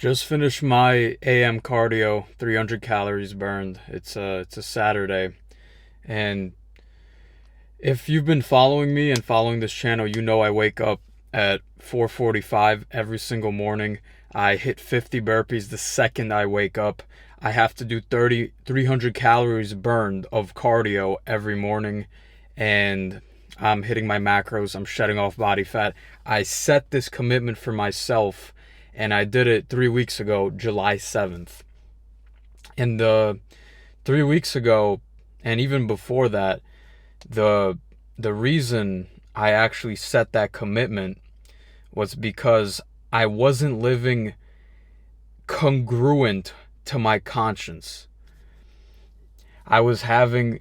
Just finished my AM cardio, 300 calories burned. It's a Saturday, and if you've been following me and following this channel, you know I wake up at 4:45 every single morning. I hit 50 burpees the second I wake up. I have to do 300 calories burned of cardio every morning, and I'm hitting my macros. I'm shedding off body fat. I set this commitment for myself, and I did it 3 weeks ago, July 7th. And 3 weeks ago, and even before that, the the reason I actually set that commitment was because I wasn't living congruent to my conscience. I was having,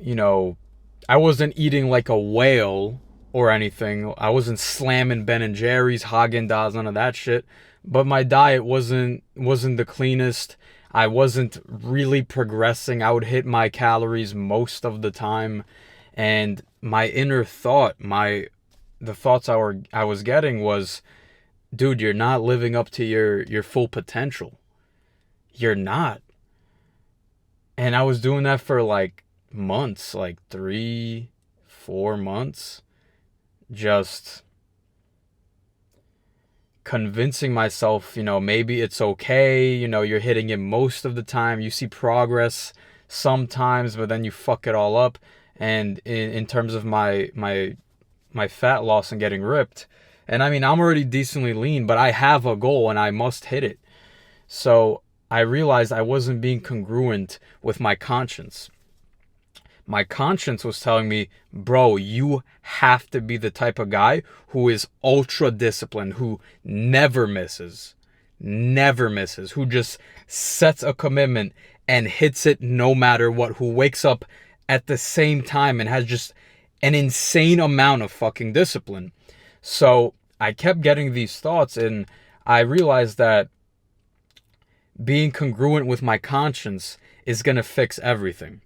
I wasn't eating like a whale or anything. I wasn't slamming Ben and Jerry's, Haagen-Dazs, none of that shit. But my diet wasn't the cleanest. I wasn't really progressing. I would hit my calories most of the time, and my inner thought, the thoughts I was getting was, dude, you're not living up to your full potential. You're not. And I was doing that for like months, like 3, 4 months, just convincing myself, maybe it's okay, you're hitting it most of the time. You see progress sometimes, but then you fuck it all up. And in terms of my fat loss and getting ripped, and I mean, I'm already decently lean, but I have a goal and I must hit it. So I realized I wasn't being congruent with my conscience. My conscience was telling me, bro, you have to be the type of guy who is ultra disciplined, who never misses, who just sets a commitment and hits it no matter what, who wakes up at the same time and has just an insane amount of fucking discipline. So I kept getting these thoughts, and I realized that being congruent with my conscience is going to fix everything.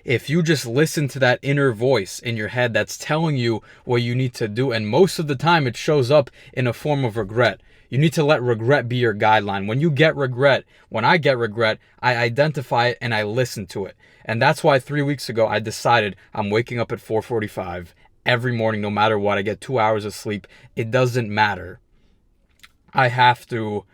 If you just listen to that inner voice in your head that's telling you what you need to do, and most of the time it shows up in a form of regret. You need to let regret be your guideline. When I get regret, I identify it and I listen to it. And that's why 3 weeks ago I decided I'm waking up at 4:45 every morning, no matter what. I get 2 hours of sleep. It doesn't matter. I have to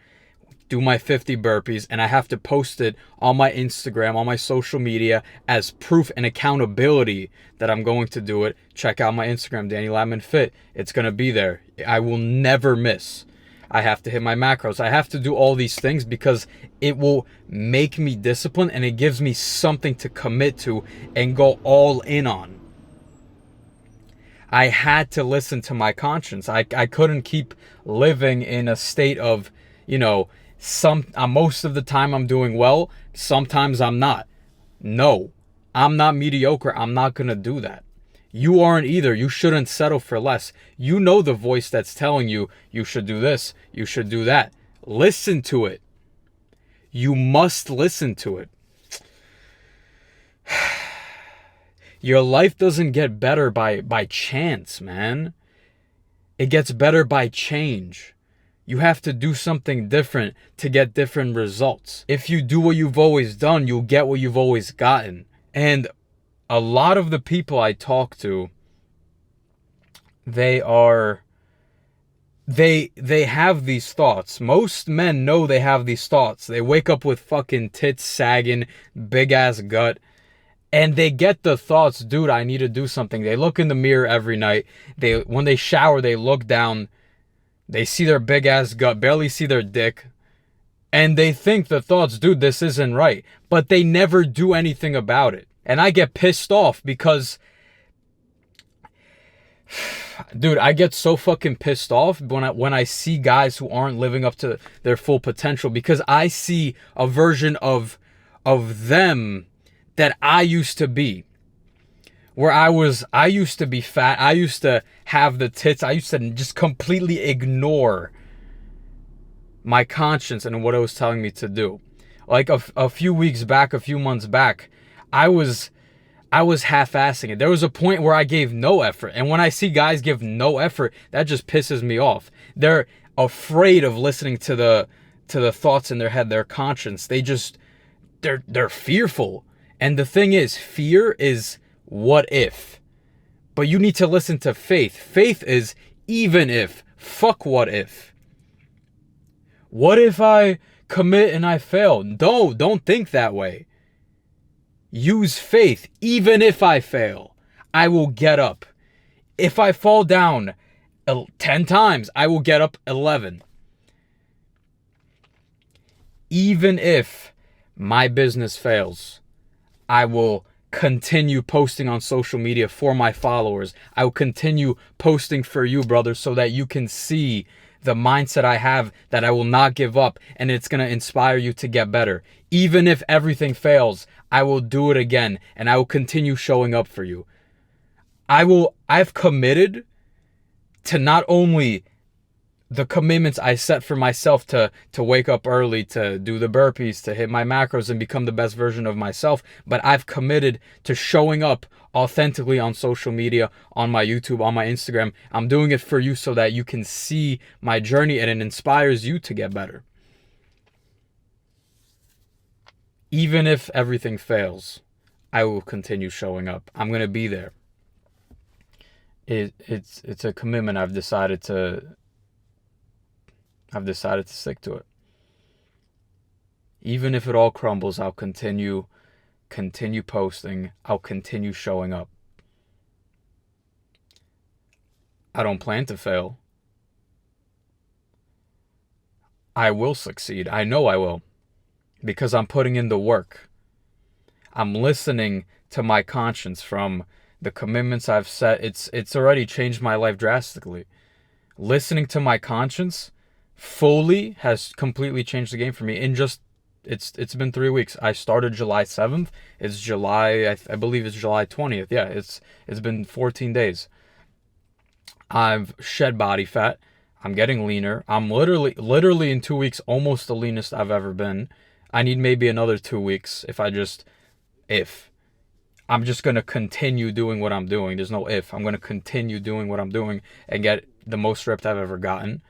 do my 50 burpees, and I have to post it on my Instagram, on my social media, as proof and accountability that I'm going to do it. Check out my Instagram, Danny Latman Fit. It's going to be there. I will never miss. I have to hit my macros. I have to do all these things because it will make me disciplined, and it gives me something to commit to and go all in on. I had to listen to my conscience. I couldn't keep living in a state of, most of the time I'm doing well, sometimes I'm not. No, I'm not mediocre. I'm not going to do that. You aren't either. You shouldn't settle for less. You know the voice that's telling you, you should do this, you should do that. Listen to it. You must listen to it. Your life doesn't get better by chance, man. It gets better by change. You have to do something different to get different results. If you do what you've always done, you'll get what you've always gotten. And a lot of the people I talk to, they have these thoughts. Most men know they have these thoughts. They wake up with fucking tits sagging, big ass gut, and they get the thoughts, dude, I need to do something. They look in the mirror every night. When they shower, they look down. They see their big ass gut, barely see their dick. And they think the thoughts, dude, this isn't right. But they never do anything about it. And I get pissed off because, dude, I get so fucking pissed off when I see guys who aren't living up to their full potential, because I see a version of them that I used to be. Where I used to be fat. I used to have the tits. I used to just completely ignore my conscience and what it was telling me to do. Like a few weeks back, a few months back, I was half-assing it. There was a point where I gave no effort. And when I see guys give no effort, that just pisses me off. They're afraid of listening to to the thoughts in their head, their conscience. They're fearful. And the thing is, fear is what if. But you need to listen to faith. Faith is even if. Fuck what if. What if I commit and I fail? No, don't think that way. Use faith. Even if I fail, I will get up. If I fall down 10 times, I will get up 11. Even if my business fails, I will continue posting on social media for my followers. I will continue posting for you, brother, so that you can see the mindset I have, that I will not give up, and it's going to inspire you to get better. Even if everything fails, I will do it again, and I will continue showing up for you. I've committed to not only the commitments I set for myself to wake up early, to do the burpees, to hit my macros and become the best version of myself, but I've committed to showing up authentically on social media, on my YouTube, on my Instagram. I'm doing it for you so that you can see my journey and it inspires you to get better. Even if everything fails, I will continue showing up. I'm going to be there. It's a commitment I've decided to stick to it. Even if it all crumbles, I'll continue posting. I'll continue showing up. I don't plan to fail. I will succeed. I know I will. Because I'm putting in the work. I'm listening to my conscience from the commitments I've set. It's already changed my life drastically. Listening to my conscience fully has completely changed the game for me. It's been 3 weeks. I started July 7th. It's July, I believe it's July 20th. Yeah, it's been 14 days. I've shed body fat. I'm getting leaner. I'm literally in 2 weeks almost the leanest I've ever been. I need maybe another 2 weeks if I'm just going to continue doing what I'm doing. There's no if. I'm going to continue doing what I'm doing and get the most ripped I've ever gotten.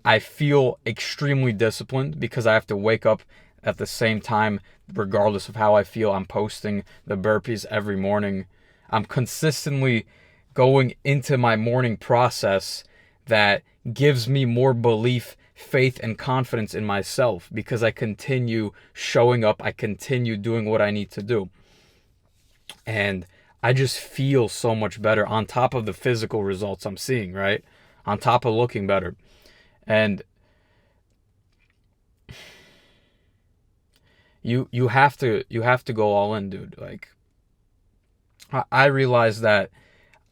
I feel extremely disciplined because I have to wake up at the same time, regardless of how I feel. I'm posting the burpees every morning. I'm consistently going into my morning process that gives me more belief, faith, and confidence in myself because I continue showing up. I continue doing what I need to do. And I just feel so much better on top of the physical results I'm seeing, right? On top of looking better. And you have to go all in, dude. Like, I realize that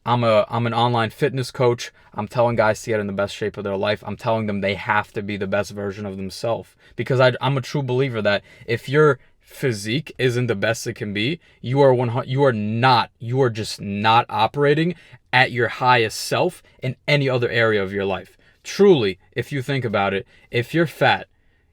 I'm an online fitness coach. I'm telling guys to get in the best shape of their life. I'm telling them they have to be the best version of themselves because I'm a true believer that if your physique isn't the best it can be, you are just not operating at your highest self in any other area of your life. Truly, if you think about it, if you're fat,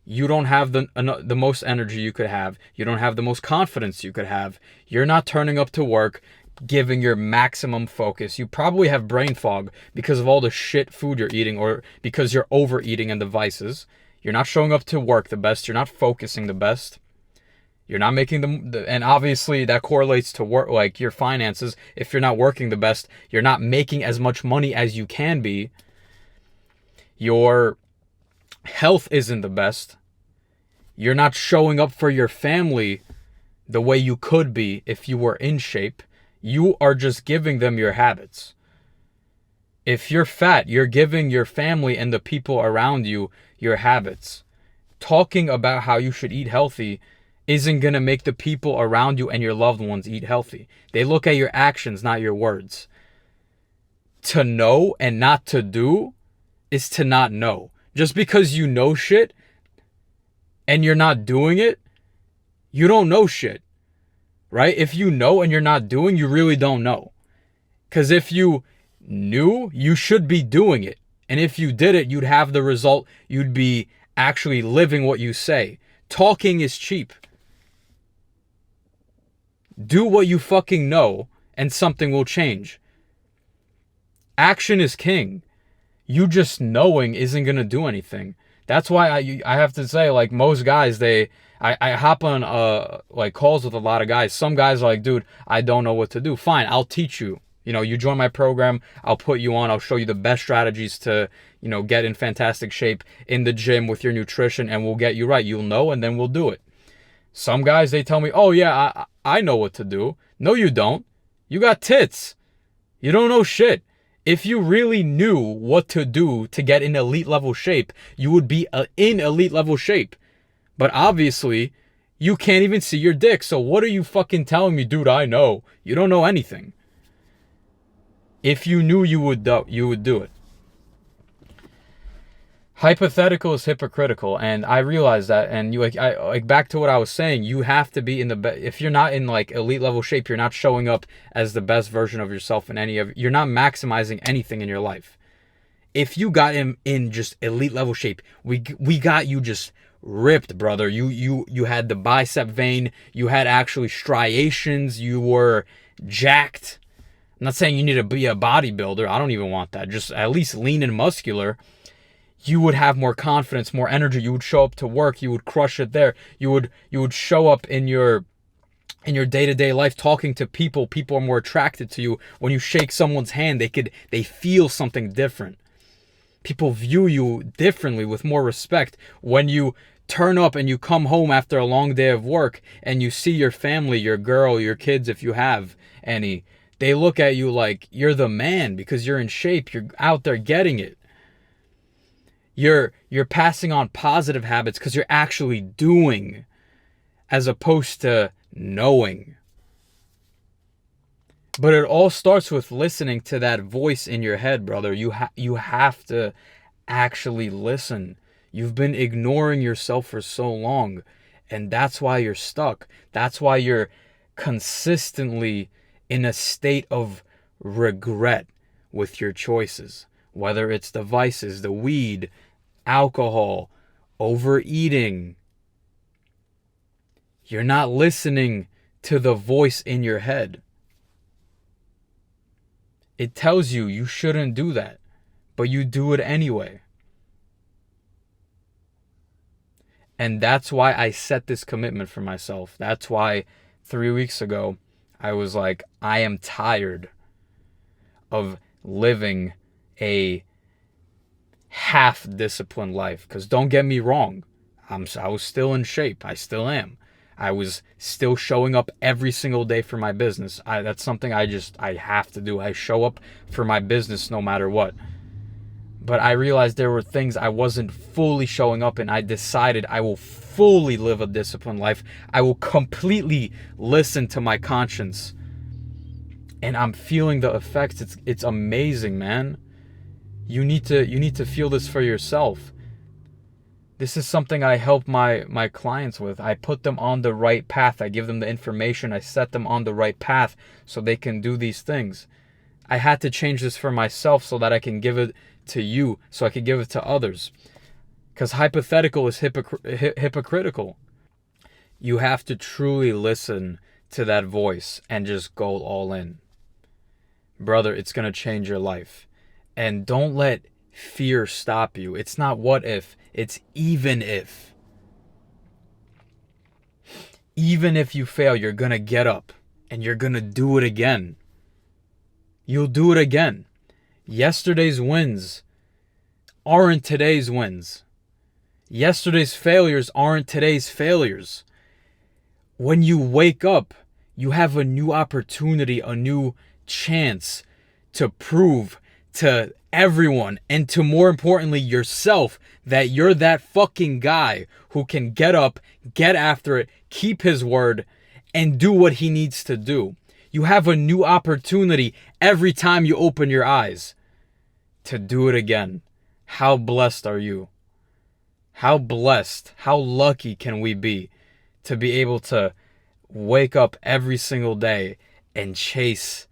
you don't have the most energy you could have. You don't have the most confidence you could have. You're not turning up to work giving your maximum focus. You probably have brain fog because of all the shit food you're eating or because you're overeating and the vices. You're not showing up to work the best. You're not focusing the best. You're not making and obviously that correlates to work, like your finances. If you're not working the best, you're not making as much money as you can be. Your health isn't the best. You're not showing up for your family the way you could be if you were in shape. You are just giving them your habits. If you're fat, you're giving your family and the people around you your habits. Talking about how you should eat healthy isn't going to make the people around you and your loved ones eat healthy. They look at your actions, not your words. To know and not to do is to not know. Just because you know shit and you're not doing it, you don't know shit. Right? If you know and you're not doing, you really don't know. Because if you knew, you should be doing it. And if you did it, you'd have the result. You'd be actually living what you say. Talking is cheap. Do what you fucking know and something will change. Action is king. You just knowing isn't going to do anything. That's why I have to say, like, most guys, I hop on like calls with a lot of guys. Some guys are like, dude, I don't know what to do. Fine, I'll teach you. You know, you join my program, I'll put you on, I'll show you the best strategies to, you know, get in fantastic shape in the gym with your nutrition, and we'll get you right. You'll know, and then we'll do it. Some guys, they tell me, oh yeah, I know what to do. No, you don't. You got tits. You don't know shit. If you really knew what to do to get in elite level shape, you would be in elite level shape. But obviously, you can't even see your dick. So what are you fucking telling me, dude? I know. You don't know anything. If you knew, you would do it. Hypothetical is hypocritical, and I realize that. And you like back to what I was saying. You have to be in the if you're not in like elite level shape, you're not showing up as the best version of yourself in you're not maximizing anything in your life. If you got him in just elite level shape, we got you just ripped, brother. You had the bicep vein, you had actually striations, you were jacked. I'm not saying you need to be a bodybuilder. I don't even want that. Just at least lean and muscular. You would have more confidence, more energy. You would show up to work. You would crush it there. You would show up in your day-to-day life talking to people. People are more attracted to you. When you shake someone's hand, they feel something different. People view you differently with more respect. When you turn up and you come home after a long day of work and you see your family, your girl, your kids, if you have any, they look at you like you're the man because you're in shape. You're out there getting it. You're passing on positive habits because you're actually doing as opposed to knowing. But it all starts with listening to that voice in your head, brother. You have to actually listen. You've been ignoring yourself for so long, and that's why you're stuck. That's why you're consistently in a state of regret with your choices. Whether it's the vices, the weed, alcohol, overeating. You're not listening to the voice in your head. It tells you you shouldn't do that, but you do it anyway. And that's why I set this commitment for myself. That's why 3 weeks ago, I was like, I am tired of living a half-disciplined life. Because don't get me wrong, I was still in shape. I still am. I was still showing up every single day for my business. That's something I have to do. I show up for my business no matter what. But I realized there were things I wasn't fully showing up in. I decided I will fully live a disciplined life. I will completely listen to my conscience. And I'm feeling the effects. It's amazing, man. You need to feel this for yourself. This is something I help my clients with. I put them on the right path. I give them the information. I set them on the right path so they can do these things. I had to change this for myself so that I can give it to you, so I can give it to others. Because hypothetical is hypocritical. You have to truly listen to that voice and just go all in. Brother, it's going to change your life. And don't let fear stop you. It's not what if, it's even if. Even if you fail, you're going to get up and you're going to do it again. You'll do it again. Yesterday's wins aren't today's wins. Yesterday's failures aren't today's failures. When you wake up, you have a new opportunity, a new chance to prove to everyone and to, more importantly, yourself, that you're that fucking guy who can get up, get after it, keep his word, and do what he needs to do. You have a new opportunity every time you open your eyes to do it again. How blessed are you? How blessed, how lucky can we be to be able to wake up every single day and chase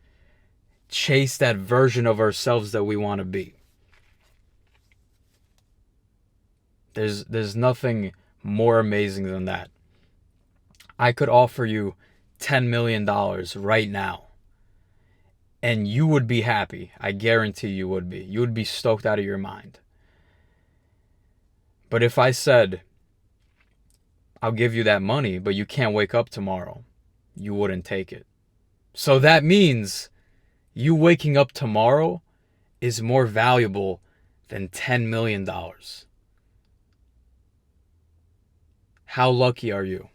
that version of ourselves that we want to be. There's nothing more amazing than that. I could offer you $10 million right now, and you would be happy. I guarantee you would be. You would be stoked out of your mind. But if I said, I'll give you that money, but you can't wake up tomorrow, you wouldn't take it. So that means you waking up tomorrow is more valuable than $10 million. How lucky are you?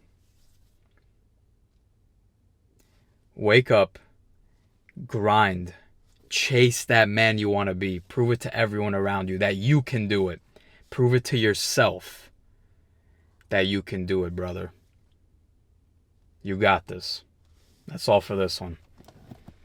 Wake up, grind, chase that man you want to be. Prove it to everyone around you that you can do it. Prove it to yourself that you can do it, brother. You got this. That's all for this one.